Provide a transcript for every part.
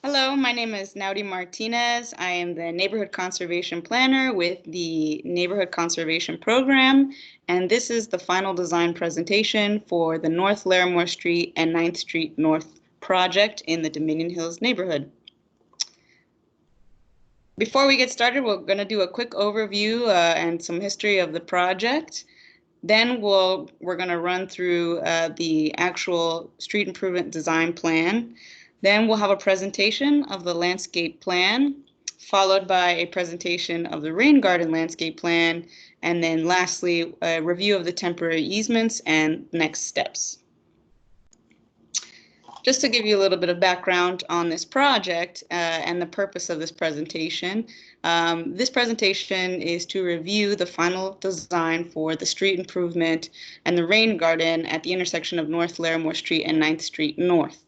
Hello, my name is Naudi Martinez. I am the Neighborhood Conservation Planner with the Neighborhood Conservation Program, and this is the final design presentation for the North Larimore Street and 9th Street North project in the Dominion Hills neighborhood. Before we get started, we're going to do a quick overview and some history of the project. Then we're going to run through the actual street improvement design plan. Then we'll have a presentation of the landscape plan, followed by a presentation of the rain garden landscape plan, and then lastly, a review of the temporary easements and next steps. Just to give you a little bit of background on this project and the purpose of this presentation is to review the final design for the street improvement and the rain garden at the intersection of North Larimore Street and 9th Street North.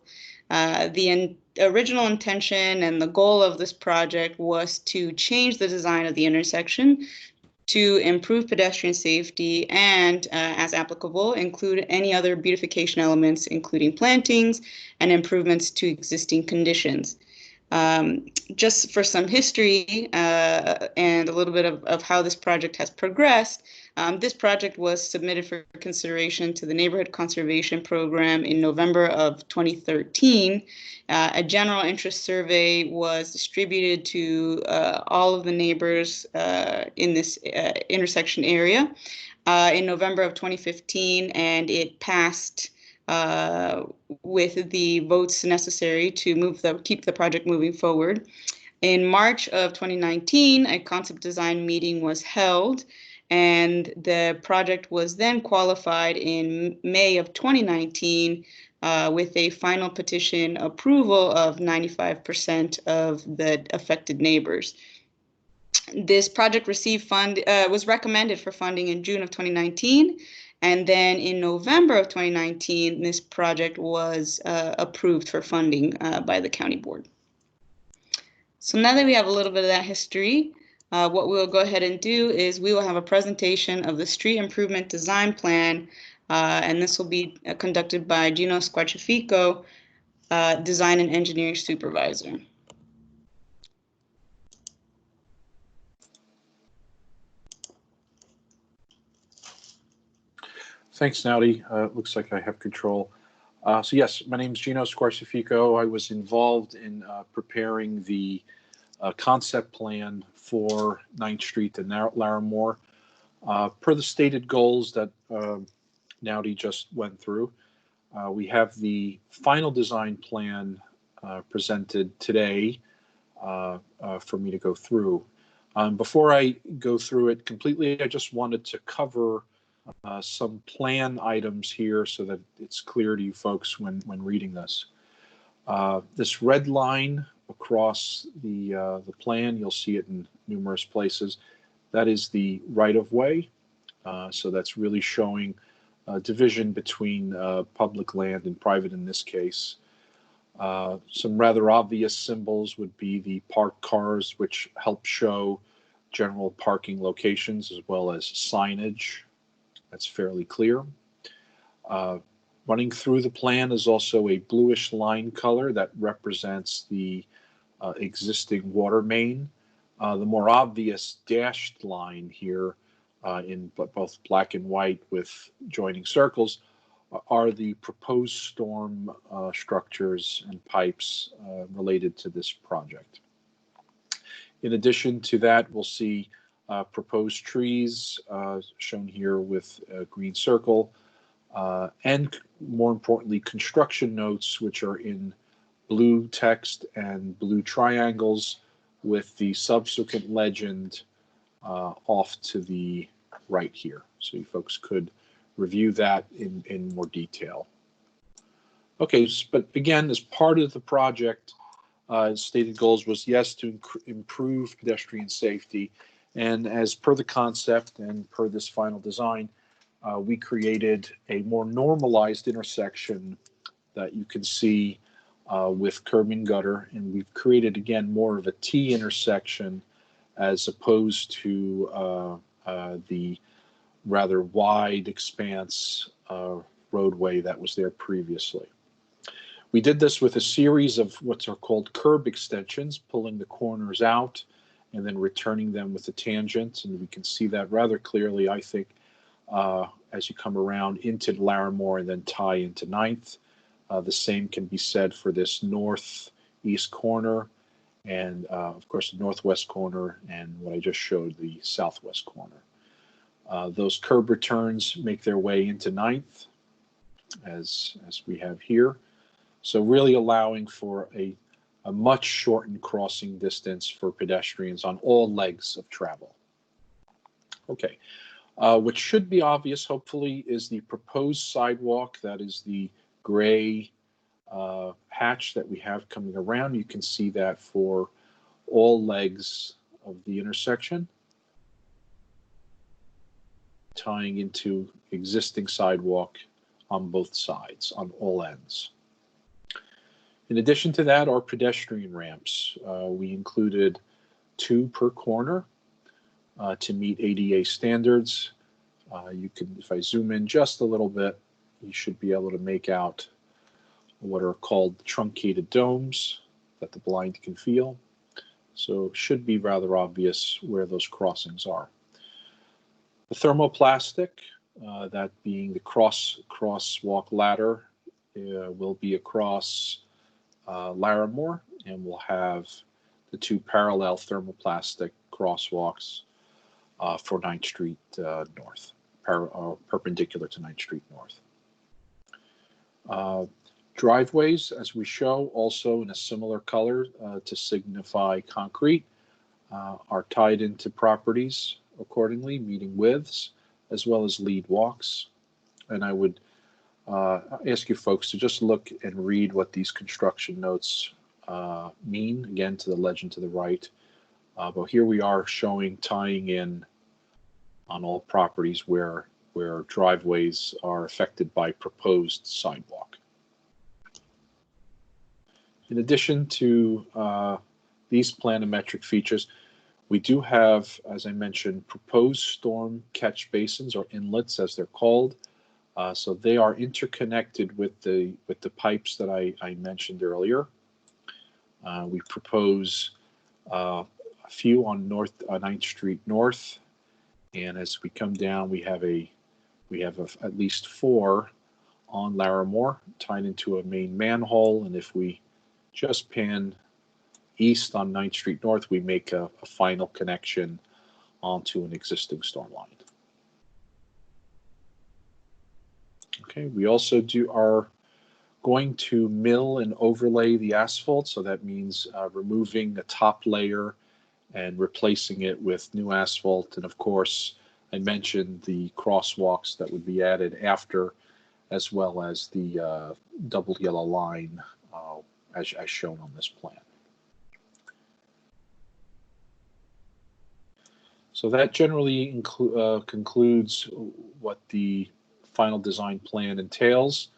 The original intention and the goal of this project was to change the design of the intersection to improve pedestrian safety and, as applicable, include any other beautification elements, including plantings and improvements to existing conditions. Just for some history and a little bit of how this project has progressed, this project was submitted for consideration to the Neighborhood Conservation Program in November of 2013. A general interest survey was distributed to all of the neighbors in this intersection area in November of 2015, and it passed with the votes necessary to keep the project moving forward. In March of 2019, a concept design meeting was held, and the project was then qualified in May of 2019 with a final petition approval of 95% of the affected neighbors. This project was recommended for funding in June of 2019, and then in November of 2019, this project was approved for funding by the county board. So now that we have a little bit of that history, what we'll go ahead and do is we will have a presentation of the street improvement design plan, and this will be conducted by Gino Squarcifico, design and engineering supervisor. Thanks, Naudi. Looks like I have control. So yes, my name is Gino Squarcifico. I was involved in preparing the concept plan for 9th Street and Larimore. Per the stated goals that Naudi just went through, we have the final design plan presented today for me to go through. Before I go through it completely, I just wanted to cover some plan items here so that it's clear to you folks when reading this. This red line across the plan, you'll see it in numerous places. That is the right-of-way. So that's really showing division between public land and private in this case. Some rather obvious symbols would be the parked cars, which help show general parking locations as well as signage. That's fairly clear. Running through the plan is also a bluish line color that represents the existing water main. The more obvious dashed line here in both black and white with joining circles are the proposed storm structures and pipes related to this project. In addition to that, we'll see proposed trees shown here with a green circle, and more importantly, construction notes, which are in blue text and blue triangles with the subsequent legend off to the right here. So you folks could review that in more detail. Okay, but again, as part of the project, stated goals was, yes, to improve pedestrian safety. And as per the concept and per this final design, we created a more normalized intersection that you can see with curb and gutter. And we've created, again, more of a T intersection as opposed to the rather wide expanse roadway that was there previously. We did this with a series of what are called curb extensions, pulling the corners out and then returning them with a tangent. And we can see that rather clearly, I think, as you come around into Larimore and then tie into 9th. The same can be said for this northeast corner and, of course, the northwest corner and what I just showed, the southwest corner. Those curb returns make their way into 9th, as we have here. So really allowing for a much shortened crossing distance for pedestrians on all legs of travel. Okay, what should be obvious, hopefully, is the proposed sidewalk. That is the gray hatch that we have coming around. You can see that for all legs of the intersection, tying into existing sidewalk on both sides, on all ends. In addition to that, our pedestrian ramps. We included 2 per corner to meet ADA standards. You can, if I zoom in just a little bit, you should be able to make out what are called truncated domes that the blind can feel. So it should be rather obvious where those crossings are. The thermoplastic, that being the crosswalk ladder, will be across Larimore, and we'll have the 2 parallel thermoplastic crosswalks for 9th Street North, perpendicular to 9th Street North. Driveways, as we show, also in a similar color to signify concrete, are tied into properties accordingly, meeting widths, as well as lead walks. And I would ask you folks to just look and read what these construction notes mean, again, to the legend to the right. But here we are showing tying in on all properties where driveways are affected by proposed sidewalk. In addition to these planimetric features, we do have, as I mentioned, proposed storm catch basins, or inlets as they're called. So they are interconnected with the pipes that I mentioned earlier. We propose a few on 9th Street North, and as we come down, we have at least 4 on Larimore tied into a main manhole, and if we just pan east on 9th Street North, we make a final connection onto an existing storm line. Okay, we also are going to mill and overlay the asphalt, so that means removing the top layer and replacing it with new asphalt. And of course, I mentioned the crosswalks that would be added after, as well as the double yellow line as shown on this plan. So that generally concludes what the final design plan entails.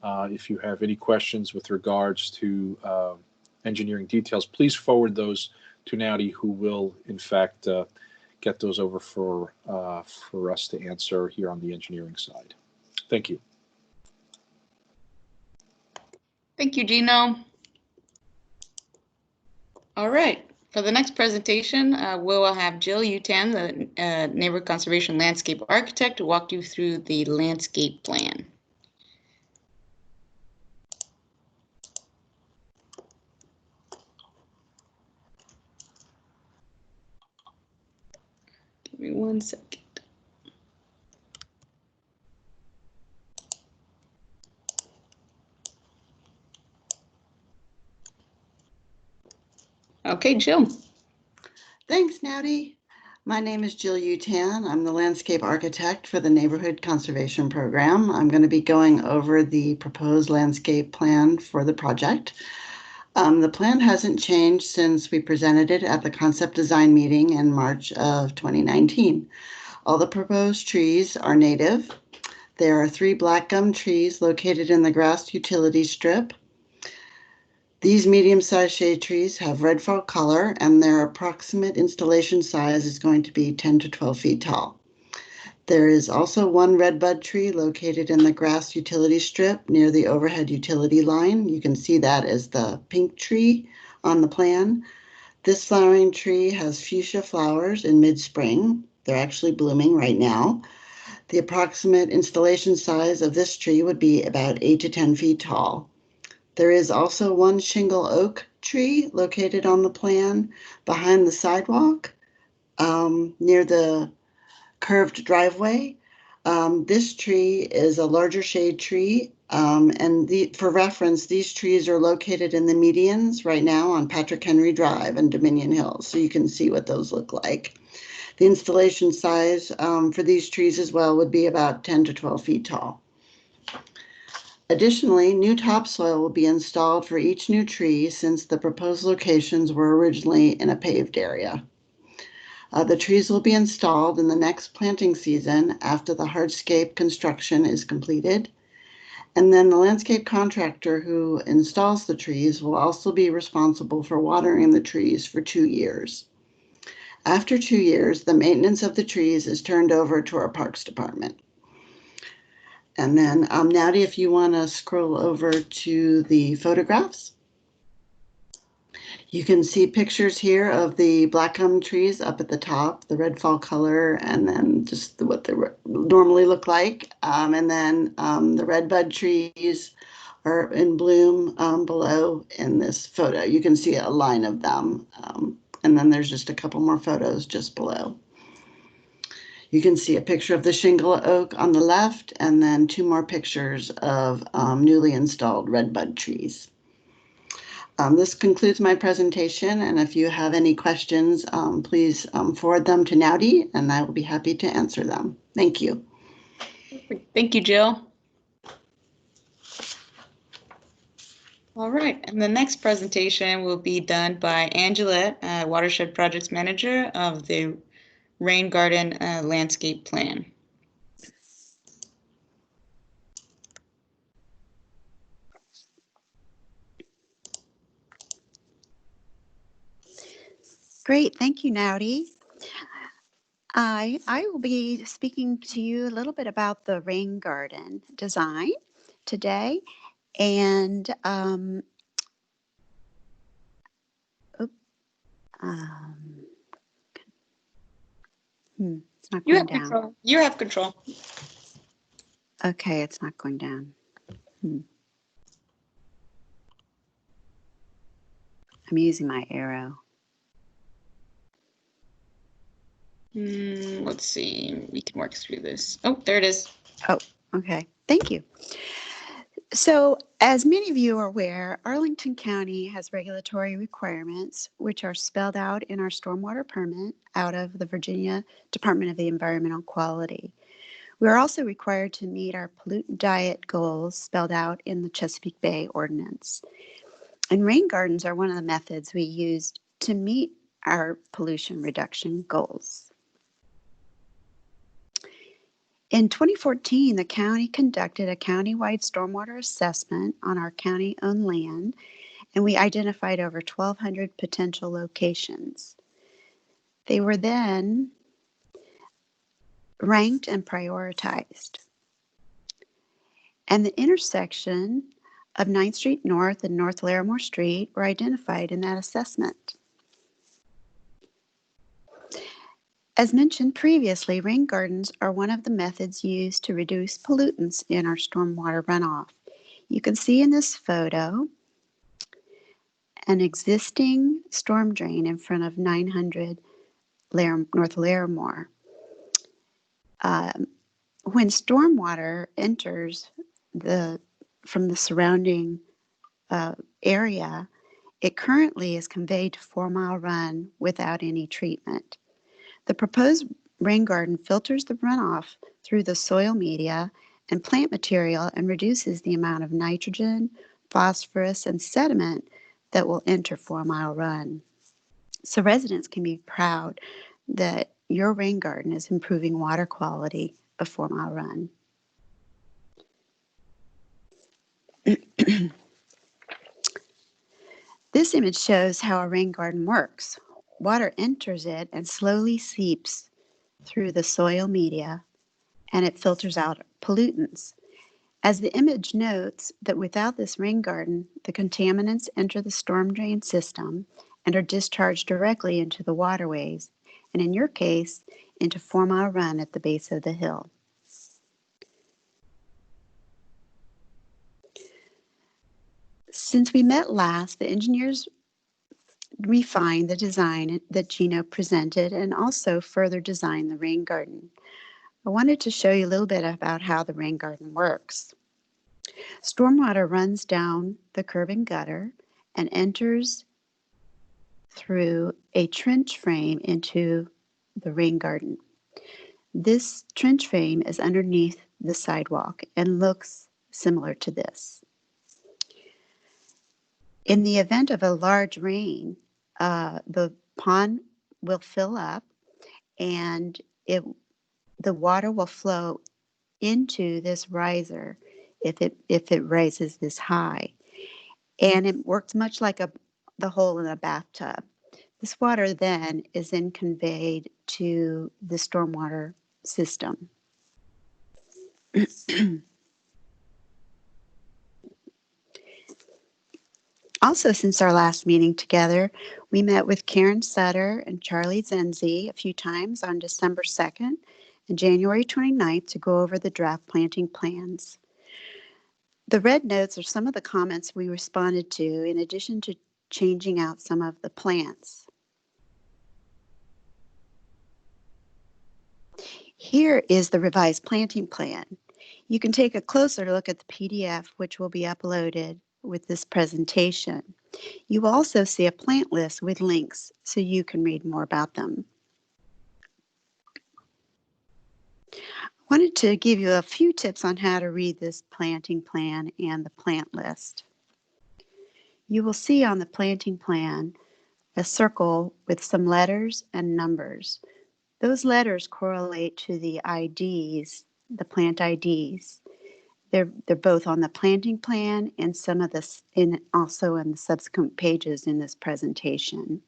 If you have any questions with regards to engineering details, please forward those to Naudi, who will, in fact, get those over for us to answer here on the engineering side. Thank you. Thank you, Gino. All right. For the next presentation, we will have Jill Utan, the Neighborhood Conservation Landscape Architect, to walk you through the landscape plan. Give me 1 second. Okay, Jill. Thanks, Naudi. My name is Jill Utan. I'm the landscape architect for the Neighborhood Conservation Program. I'm going to be going over the proposed landscape plan for the project. The plan hasn't changed since we presented it at the concept design meeting in March of 2019. All the proposed trees are native. There are 3 black gum trees located in the grass utility strip. These medium-sized shade trees have red fall color, and their approximate installation size is going to be 10 to 12 feet tall. There is also one redbud tree located in the grass utility strip near the overhead utility line. You can see that as the pink tree on the plan. This flowering tree has fuchsia flowers in mid-spring. They're actually blooming right now. The approximate installation size of this tree would be about 8 to 10 feet tall. There is also one shingle oak tree located on the plan behind the sidewalk near the curved driveway. This tree is a larger shade tree, and for reference, these trees are located in the medians right now on Patrick Henry Drive and Dominion Hill, so you can see what those look like. The installation size for these trees as well would be about 10 to 12 feet tall. Additionally, new topsoil will be installed for each new tree since the proposed locations were originally in a paved area. The trees will be installed in the next planting season after the hardscape construction is completed. And then the landscape contractor who installs the trees will also be responsible for watering the trees for 2 years. After 2 years, the maintenance of the trees is turned over to our Parks Department. And then, Nowdy, if you want to scroll over to the photographs. You can see pictures here of the black gum trees up at the top, the red fall color, and then just what they normally look like. And then the redbud trees are in bloom below in this photo. You can see a line of them. And then there's just a couple more photos just below. You can see a picture of the shingle oak on the left, and then 2 more pictures of newly installed redbud trees. This concludes my presentation, and if you have any questions, please forward them to Nowdy, and I will be happy to answer them. Thank you. Thank you, Jill. All right, and the next presentation will be done by Angelette, Watershed Projects Manager of the Rain Garden Landscape Plan. Great, thank you, Nowdy. I will be speaking to you a little bit about the rain garden design today, and it's not going down. Control. You have control. Okay, it's not going down. I'm using my arrow. Let's see. We can work through this. Oh, there it is. Oh, okay. Thank you. So, as many of you are aware, Arlington County has regulatory requirements which are spelled out in our stormwater permit out of the Virginia Department of the Environmental Quality. We are also required to meet our pollutant diet goals spelled out in the Chesapeake Bay Ordinance. And rain gardens are one of the methods we used to meet our pollution reduction goals. In 2014, the county conducted a countywide stormwater assessment on our county-owned land, and we identified over 1,200 potential locations. They were then ranked and prioritized. And the intersection of 9th Street North and North Larimore Street were identified in that assessment. As mentioned previously, rain gardens are one of the methods used to reduce pollutants in our stormwater runoff. You can see in this photo an existing storm drain in front of 900 North Larimore. When stormwater enters from the surrounding area, it currently is conveyed to 4 Mile Run without any treatment. The proposed rain garden filters the runoff through the soil media and plant material and reduces the amount of nitrogen, phosphorus, and sediment that will enter 4 Mile Run. So residents can be proud that your rain garden is improving water quality of 4 Mile Run. This image shows how a rain garden works. Water enters it and slowly seeps through the soil media and it filters out pollutants. As the image notes that without this rain garden, the contaminants enter the storm drain system and are discharged directly into the waterways, and in your case, into 4 Mile Run at the base of the hill. Since we met last, the engineers refined the design that Gino presented and also further designed the rain garden. I wanted to show you a little bit about how the rain garden works. Stormwater runs down the curb and gutter and enters through a trench frame into the rain garden. This trench frame is underneath the sidewalk and looks similar to this. In the event of a large rain, the pond will fill up and the water will flow into this riser if it rises this high. And it works much like the hole in a bathtub. This water then is then conveyed to the stormwater system. Also, since our last meeting together, we met with Karen Sutter and Charlie Zenzi a few times on December 2nd and January 29th to go over the draft planting plans. The red notes are some of the comments we responded to in addition to changing out some of the plants. Here is the revised planting plan. You can take a closer look at the PDF, which will be uploaded with this presentation. You will also see a plant list with links so you can read more about them. I wanted to give you a few tips on how to read this planting plan and the plant list. You will see on the planting plan a circle with some letters and numbers. Those letters correlate to the IDs, the plant IDs. They're both on the planting plan and some of this also in the subsequent pages in this presentation.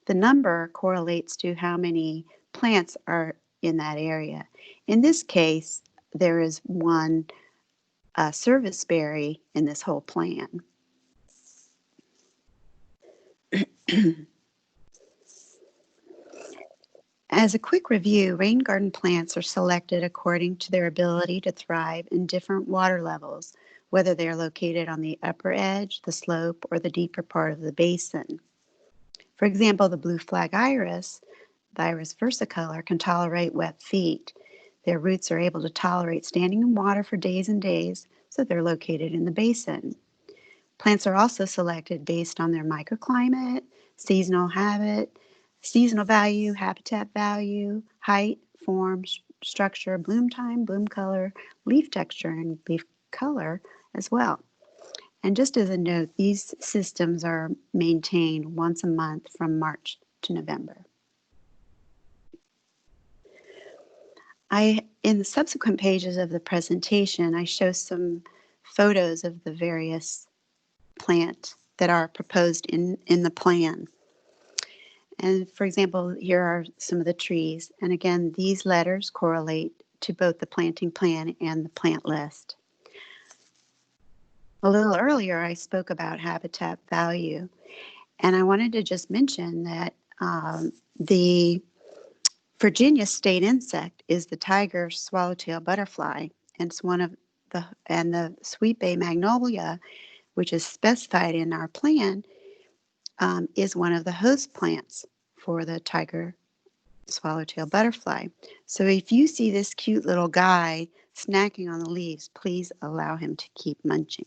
The number correlates to how many plants are in that area. In this case, there is one service berry in this whole plan. As a quick review, rain garden plants are selected according to their ability to thrive in different water levels, whether they are located on the upper edge, the slope, or the deeper part of the basin. For example, the blue flag iris, the iris versicolor, can tolerate wet feet. Their roots are able to tolerate standing in water for days and days, so they're located in the basin. Plants are also selected based on their microclimate, seasonal habit, seasonal value, habitat value, height, form, structure, bloom time, bloom color, leaf texture, and leaf color as well. And just as a note, these systems are maintained once a month from March to November. In the subsequent pages of the presentation, I show some photos of the various plants that are proposed in the plan. And for example, here are some of the trees. And again, these letters correlate to both the planting plan and the plant list. A little earlier, I spoke about habitat value. And I wanted to just mention that the Virginia state insect is the tiger swallowtail butterfly. And it's one of the sweet bay magnolia, which is specified in our plan, is one of the host plants for the tiger swallowtail butterfly. So if you see this cute little guy snacking on the leaves, please allow him to keep munching.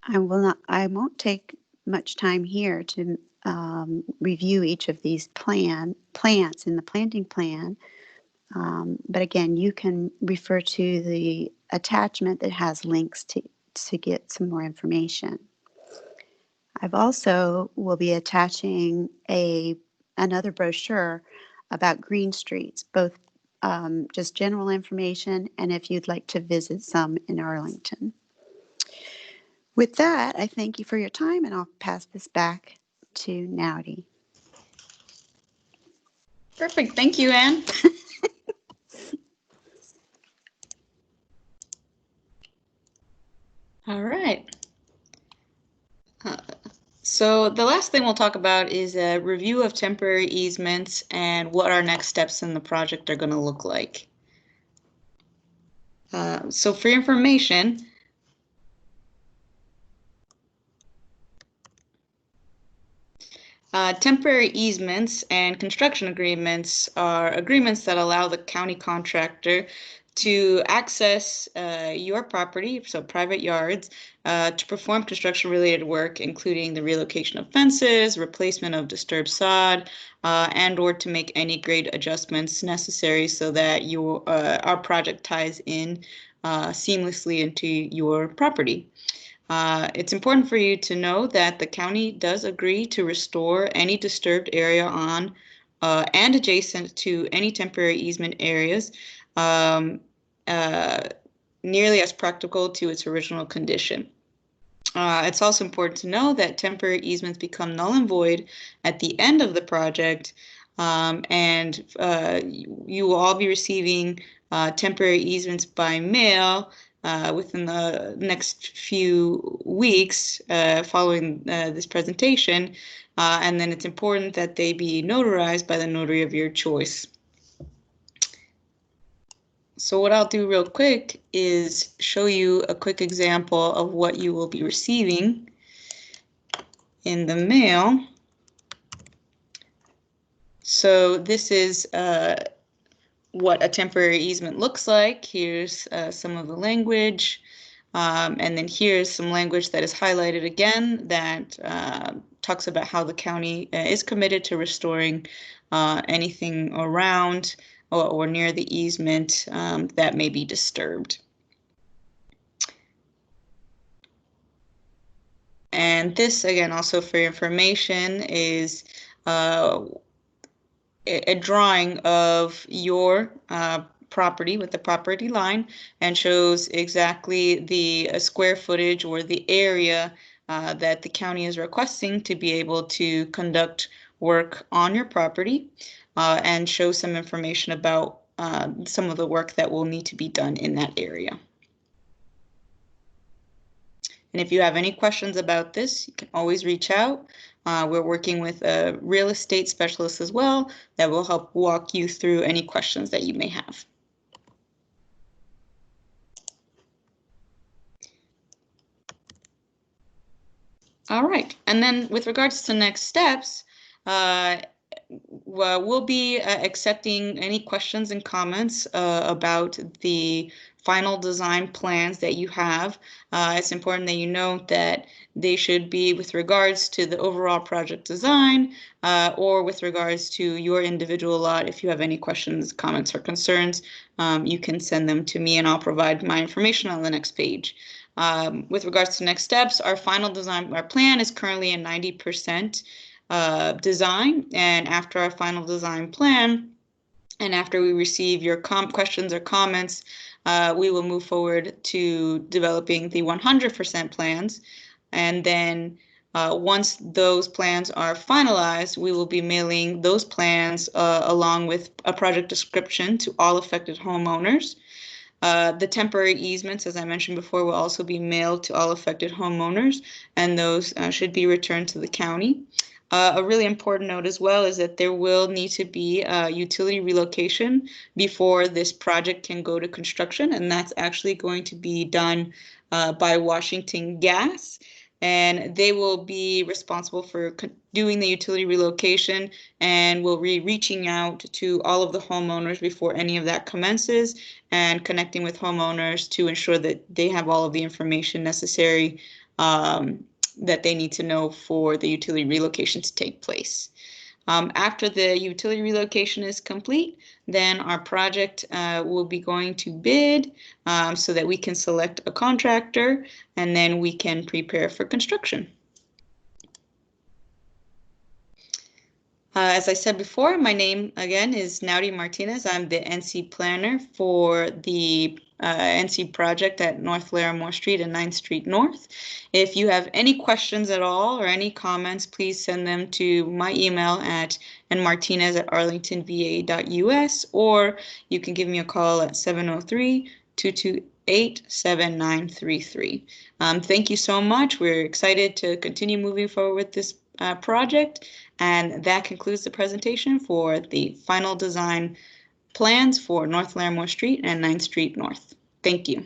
I won't take much time here to review each of these plants in the planting plan. But again, you can refer to the attachment that has links to get some more information. I've also will be attaching another brochure about green streets, both just general information and if you'd like to visit some in Arlington. With that, I thank you for your time and I'll pass this back to Naudi. Perfect. Thank you, Anne. All right. So the last thing we'll talk about is a review of temporary easements and what our next steps in the project are going to look like. So for your information, temporary easements and construction agreements are agreements that allow the county contractor to access your property, so private yards, to perform construction-related work, including the relocation of fences, replacement of disturbed sod, and or to make any grade adjustments necessary so that our project ties in seamlessly into your property. It's important for you to know that the county does agree to restore any disturbed area on and adjacent to any temporary easement areas um, nearly as practical to its original condition. It's also important to know that temporary easements become null and void at the end of the project, and you will all be receiving temporary easements by mail within the next few weeks following this presentation, and then it's important that they be notarized by the notary of your choice. So what I'll do real quick is show you a quick example of what you will be receiving in the mail. So this is what a temporary easement looks like. Here's some of the language. And then here's some language that is highlighted again that talks about how the county is committed to restoring anything around or near the easement that may be disturbed. And this, again, also for your information, is a drawing of your property with the property line and shows exactly the square footage or the area that the county is requesting to be able to conduct work on your property and show some information about some of the work that will need to be done in that area. And if you have any questions about this, you can always reach out. We're working with a real estate specialist as well that will help walk you through any questions that you may have. All right, and then with regards to next steps, we'll be accepting any questions and comments about the final design plans that you have. It's important that you note that they should be with regards to the overall project design or with regards to your individual lot. If you have any questions, comments, or concerns, you can send them to me and I'll provide my information on the next page. With regards to next steps, our final design, our plan is currently at 90% design, and after our final design plan, and after we receive your questions or comments, we will move forward to developing the 100% plans. And then once those plans are finalized, we will be mailing those plans along with a project description to all affected homeowners. The temporary easements, as I mentioned before, will also be mailed to all affected homeowners, and those should be returned to the county. A really important note as well is that there will need to be a utility relocation before this project can go to construction, and that's actually going to be done by Washington Gas. And they will be responsible for doing the utility relocation and will be reaching out to all of the homeowners before any of that commences and connecting with homeowners to ensure that they have all of the information necessary that they need to know for the utility relocation to take place. After the utility relocation is complete, then our project will be going to bid so that we can select a contractor and then we can prepare for construction. As I said before, my name again is Naudi Martinez. I'm the NC planner for the NC project at North Larimore Street and 9th Street North. If you have any questions at all or any comments, please send them to my email at nmartinez@arlingtonva.us, or you can give me a call at 703-228-7933. Thank you so much. We're excited to continue moving forward with this project, and that concludes the presentation for the final design plans for North Larimore Street and 9th Street North. Thank you.